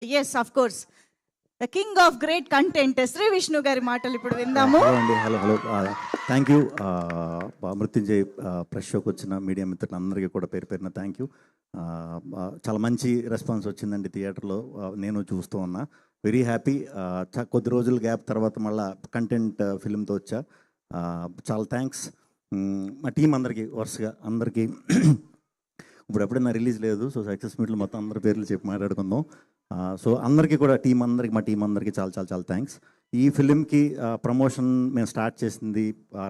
Yes of course the king of great content Shri Vishnu గారి మాటలు ఇప్పుడు విందాము. హలో అండి, hello. Thank you Mrityunjay press షోకి వచ్చిన మీడియా మిత్రులందరికీ కూడా పేరు పేరున థ్యాంక్ యూ. చాలా మంచి రెస్పాన్స్ వచ్చిందండి థియేటర్లో. నేను చూస్తూ ఉన్నా, వెరీ హ్యాపీ. కొద్ది రోజుల గ్యాప్ తర్వాత మళ్ళీ కంటెంట్ ఫిల్మ్తో వచ్చా. చాలా థ్యాంక్స్ మా టీం అందరికీ, వరుసగా అందరికీ. ఇప్పుడు ఎప్పుడైనా రిలీజ్ లేదు, సో సక్సెస్ మీట్లో మొత్తం అందరి పేర్లు చెప్పి మాట్లాడుకుందాం. సో అందరికీ కూడా మా టీం అందరికీ చాలా చాలా చాలా థ్యాంక్స్. ఈ ఫిలింకి ప్రమోషన్ మేము స్టార్ట్ చేసింది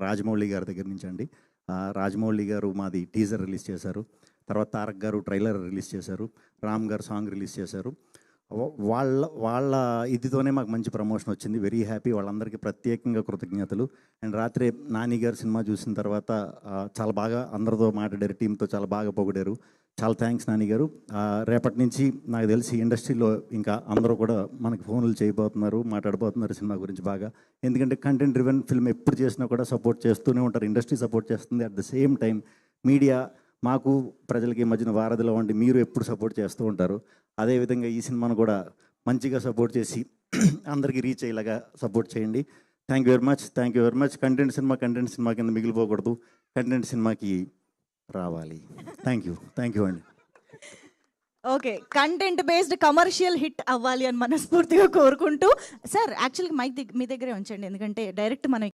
రాజమౌళి గారి దగ్గర నుంచి అండి. రాజమౌళి గారు మాది టీజర్ రిలీజ్ చేశారు, తర్వాత తారక్ గారు ట్రైలర్ రిలీజ్ చేశారు, రామ్ గారు సాంగ్ రిలీజ్ చేశారు. వాళ్ళ ఇదితోనే మాకు మంచి ప్రమోషన్ వచ్చింది. వెరీ హ్యాపీ, వాళ్ళందరికీ ప్రత్యేకంగా కృతజ్ఞతలు. అండ్ రాత్రి నాని గారు సినిమా చూసిన తర్వాత చాలా బాగా అందరితో మాట్లాడారు, టీంతో చాలా బాగా పొగిడారు. చాలా థ్యాంక్స్ నాని గారు. రేపటి నుంచి నాకు తెలిసి ఇండస్ట్రీలో ఇంకా అందరూ కూడా మనకి ఫోన్లు చేయబోతున్నారు, మాట్లాడబోతున్నారు సినిమా గురించి బాగా. ఎందుకంటే కంటెంట్ డ్రివెన్ ఫిల్మ్ ఎప్పుడు చేసినా కూడా సపోర్ట్ చేస్తూనే ఉంటారు, ఇండస్ట్రీ సపోర్ట్ చేస్తుంది. At the same time media మాకు ప్రజలకి మధ్యన వారధిలో ఉండి మీరు ఎప్పుడు సపోర్ట్ చేస్తూ ఉంటారు. అదేవిధంగా ఈ సినిమాను కూడా మంచిగా సపోర్ట్ చేసి అందరికీ రీచ్ అయ్యేలాగా సపోర్ట్ చేయండి. Thank you very much. Content cinema కింద మిగిలిపోకూడదు, కంటెంట్ సినిమాకి రావాలి. థ్యాంక్ యూ అండి. Okay, content based commercial hit అవ్వాలి అని మనస్ఫూర్తిగా కోరుకుంటూ, సార్ యాక్చువల్గా మైక్ మీ దగ్గరే ఉంచండి, ఎందుకంటే డైరెక్ట్ మనం